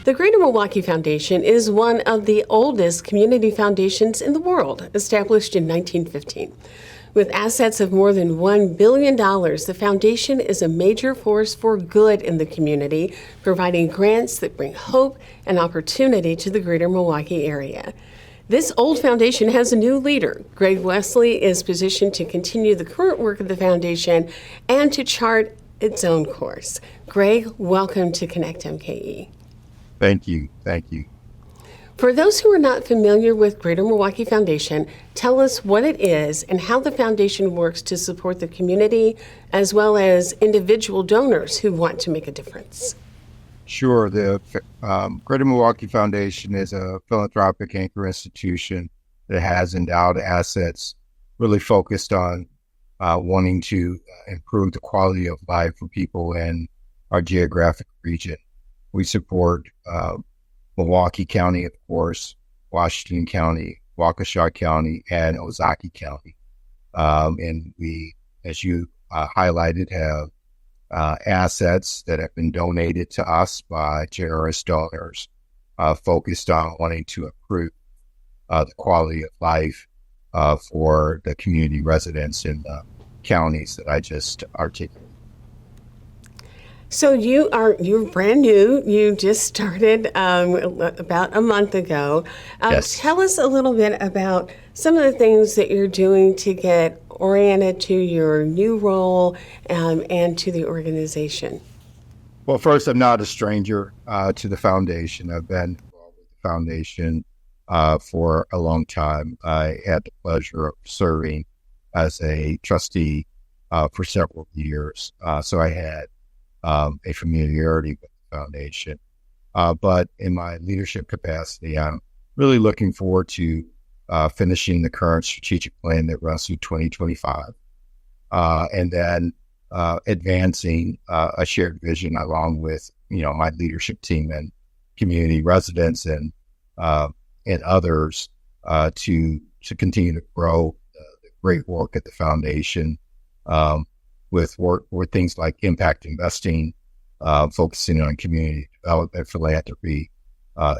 The Greater Milwaukee Foundation is one of the oldest community foundations in the world, established in 1915. With assets of more than $1 billion, the foundation is a major force for good in the community, providing grants that bring hope and opportunity to the Greater Milwaukee area. This old foundation has a new leader. Greg Wesley is positioned to continue the current work of the foundation and to chart its own course. Greg, welcome to Connect MKE. Thank you. Thank you. For those who are not familiar with Greater Milwaukee Foundation, tell us what it is and how the foundation works to support the community as well as individual donors who want to make a difference. Sure. The Greater Milwaukee Foundation is a philanthropic anchor institution that has endowed assets really focused on wanting to improve the quality of life for people in our geographic region. We support Milwaukee County, of course, Washington County, Waukesha County, and Ozaukee County. And we, as you highlighted, have assets that have been donated to us by generous donors focused on wanting to improve the quality of life for the community residents in the counties that I just articulated. So you're brand new. You just started about a month ago. Yes. Tell us a little bit about some of the things that you're doing to get oriented to your new role and to the organization. Well, first, I'm not a stranger to the foundation. I've been involved with the foundation for a long time. I had the pleasure of serving as a trustee for several years. So I had a familiarity with the foundation. But in my leadership capacity, I'm really looking forward to finishing the current strategic plan that runs through 2025, and then advancing a shared vision along with my leadership team and community residents and others to continue to grow the great work at the foundation. With things like impact investing, focusing on community development, philanthropy,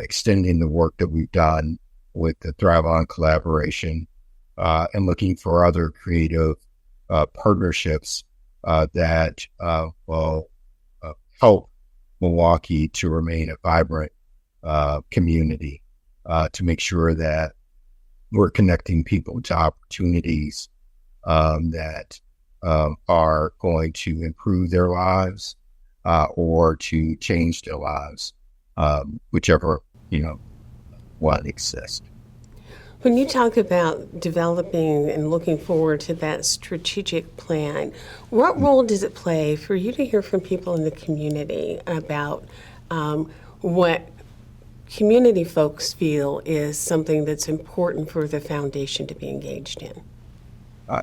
extending the work that we've done with the Thrive On collaboration, and looking for other creative partnerships that will help Milwaukee to remain a vibrant community, to make sure that we're connecting people to opportunities that are going to improve their lives or to change their lives, whichever one exists. When you talk about developing and looking forward to that strategic plan, what role does it play for you to hear from people in the community about what community folks feel is something that's important for the foundation to be engaged in?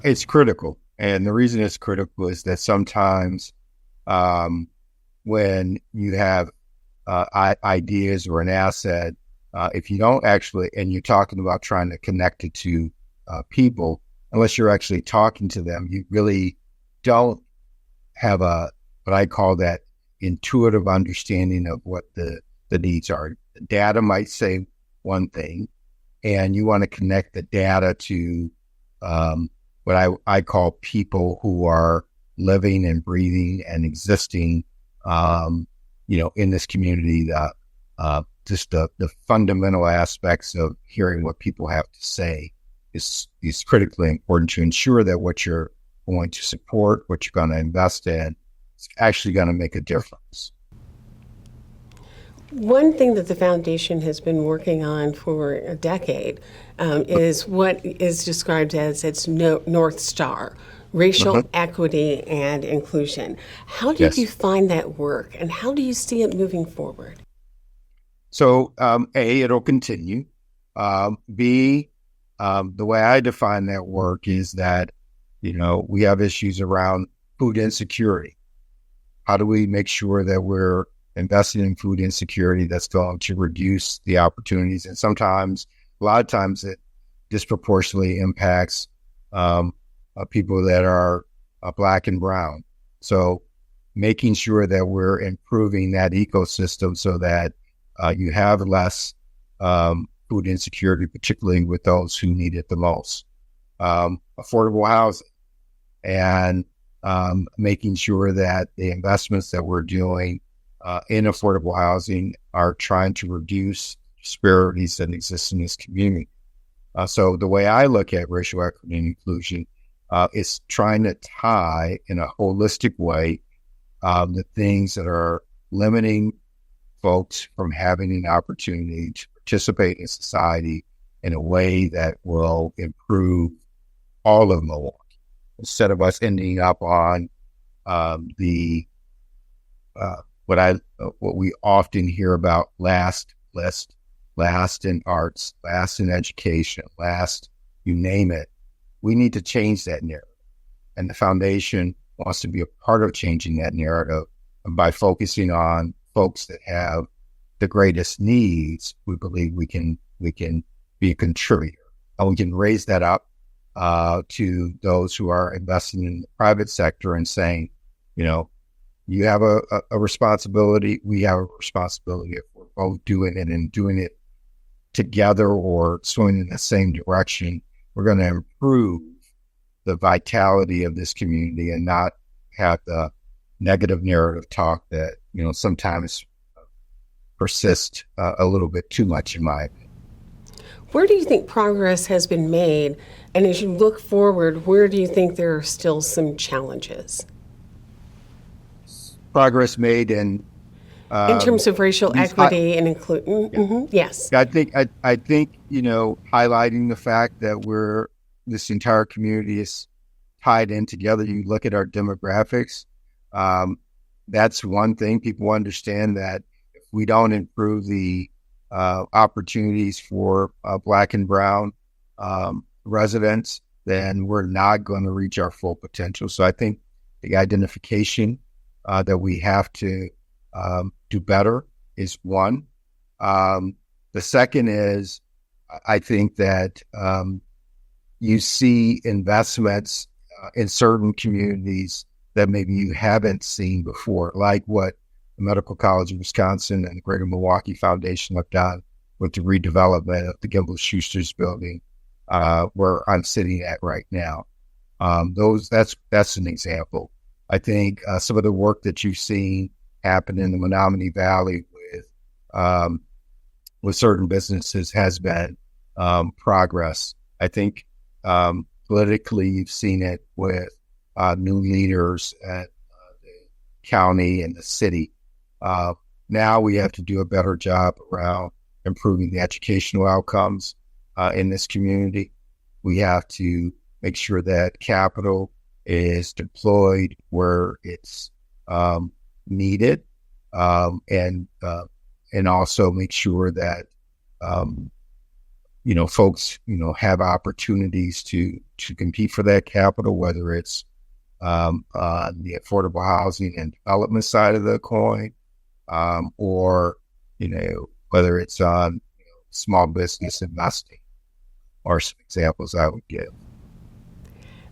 It's critical. And the reason it's critical is that sometimes when you have ideas or an asset, if you don't actually, and you're talking about trying to connect it to people, unless you're actually talking to them, you really don't have what I call that intuitive understanding of what the needs are. The data might say one thing, and you want to connect the data to what I call people who are living and breathing and existing, in this community. Just the fundamental aspects of hearing what people have to say is critically important to ensure that what you're going to support, what you're going to invest in, is actually going to make a difference. One thing that the foundation has been working on for a decade is what is described as its North Star, racial equity and inclusion. How did you find that work, and how do you see it moving forward? So, A, it'll continue. B, the way I define that work is that, we have issues around food insecurity. How do we make sure that we're investing in food insecurity that's going to reduce the opportunities? And a lot of times it disproportionately impacts people that are Black and brown. So making sure that we're improving that ecosystem so that you have less food insecurity, particularly with those who need it the most. Affordable housing and making sure that the investments that we're doing in affordable housing are trying to reduce disparities that exist in this community. So the way I look at racial equity and inclusion is trying to tie in a holistic way the things that are limiting folks from having an opportunity to participate in society in a way that will improve all of Milwaukee, instead of us ending up on what we often hear about last list, last in arts, last in education, last you name it. We need to change that narrative. And the foundation wants to be a part of changing that narrative. And by focusing on folks that have the greatest needs, we believe we can be a contributor. And we can raise that up to those who are investing in the private sector and saying, you have a responsibility, we have a responsibility. If we're both doing it and doing it together or swimming in the same direction, we're going to improve the vitality of this community and not have the negative narrative talk that, sometimes persists a little bit too much, in my opinion. Where do you think progress has been made? And as you look forward, where do you think there are still some challenges? Progress made in terms of racial equity and inclusion. Yeah. Mm-hmm. Yes. I think highlighting the fact that this entire community is tied in together. You look at our demographics. That's one thing. People understand that if we don't improve the opportunities for Black and Brown residents, then we're not going to reach our full potential. So I think the identification that we have to do better is one. The second is, I think that you see investments in certain communities that maybe you haven't seen before, like what the Medical College of Wisconsin and the Greater Milwaukee Foundation have done with the redevelopment of the Gimbel Schuster's building, where I'm sitting at right now. That's an example. I think some of the work that you've seen happen in the Menominee Valley with certain businesses has been progress. I think politically you've seen it with new leaders at the county and the city. Now we have to do a better job around improving the educational outcomes in this community. We have to make sure that capital is deployed where it's needed, and also make sure that folks have opportunities to compete for that capital, whether it's on the affordable housing and development side of the coin, or whether it's on small business investing, are some examples I would give.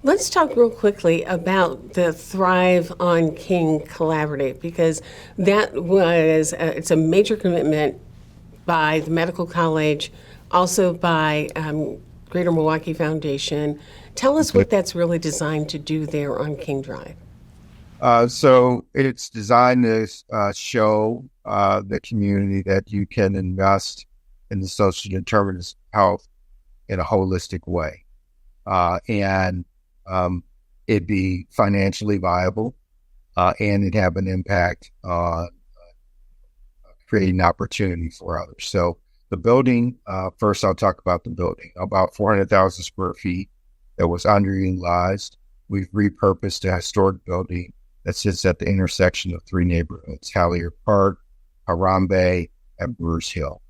Let's talk real quickly about the Thrive on King Collaborative, because that was it's a major commitment by the Medical College, also by Greater Milwaukee Foundation. Tell us what that's really designed to do there on King Drive. So it's designed to show the community that you can invest in the social determinants of health in a holistic way, and it be financially viable, and it have an impact on creating opportunity for others. So the building, first I'll talk about the building, about 400,000 square feet that was underutilized. We've repurposed a historic building that sits at the intersection of three neighborhoods, Hallier Park, Harambe, and Brewers Hill.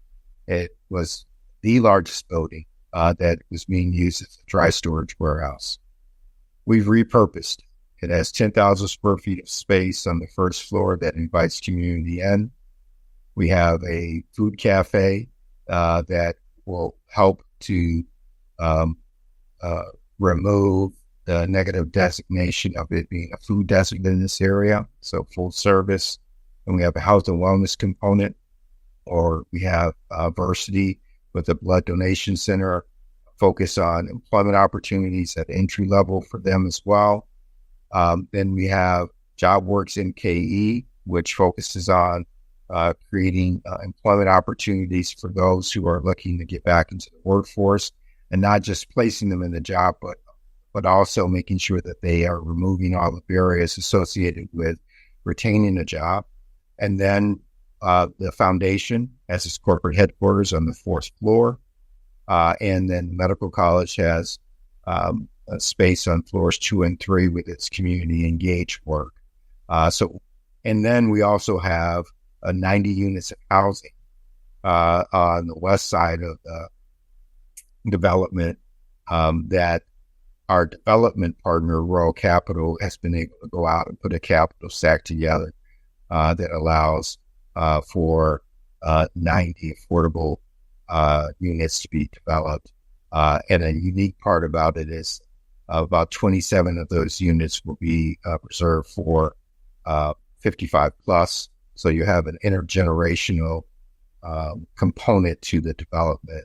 It was the largest building that was being used as a dry storage warehouse. We've repurposed it. It has 10,000 square feet of space on the first floor that invites community in. We have a food cafe that will help to remove the negative designation of it being a food desert in this area, so full service. And we have a health and wellness component. or we have Versity with a blood donation center, focus on employment opportunities at entry level for them as well. Then we have JobWorks NKE, which focuses on creating employment opportunities for those who are looking to get back into the workforce, and not just placing them in the job, but also making sure that they are removing all the barriers associated with retaining a job. And then the foundation has its corporate headquarters on the 4th floor. And then the medical college has a space on floors 2 and 3 with its community engaged work. And then we also have 90 units of housing on the west side of the development that our development partner, Rural Capital, has been able to go out and put a capital stack together that allows for 90 affordable units to be developed. And a unique part about it is about 27 of those units will be reserved for 55 plus. So you have an intergenerational component to the development.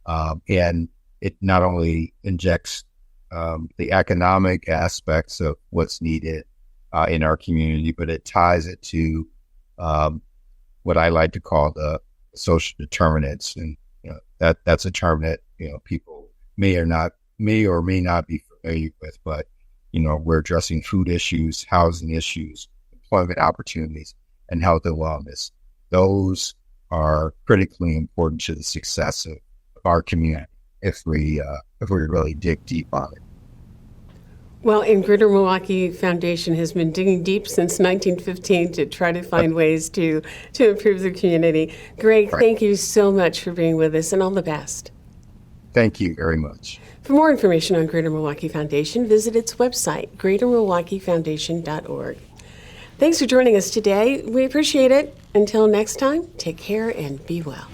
And it not only injects the economic aspects of what's needed in our community, but it ties it to what I like to call the social determinants. And that's a term that people may or may not be familiar with, but we're addressing food issues, housing issues, employment opportunities, and health and wellness. Those are critically important to the success of our community if we really dig deep on it. Well, and Greater Milwaukee Foundation has been digging deep since 1915 to try to find ways to improve the community. Greg, Thank you so much for being with us, and all the best. Thank you very much. For more information on Greater Milwaukee Foundation, visit its website, greatermilwaukeefoundation.org. Thanks for joining us today. We appreciate it. Until next time, take care and be well.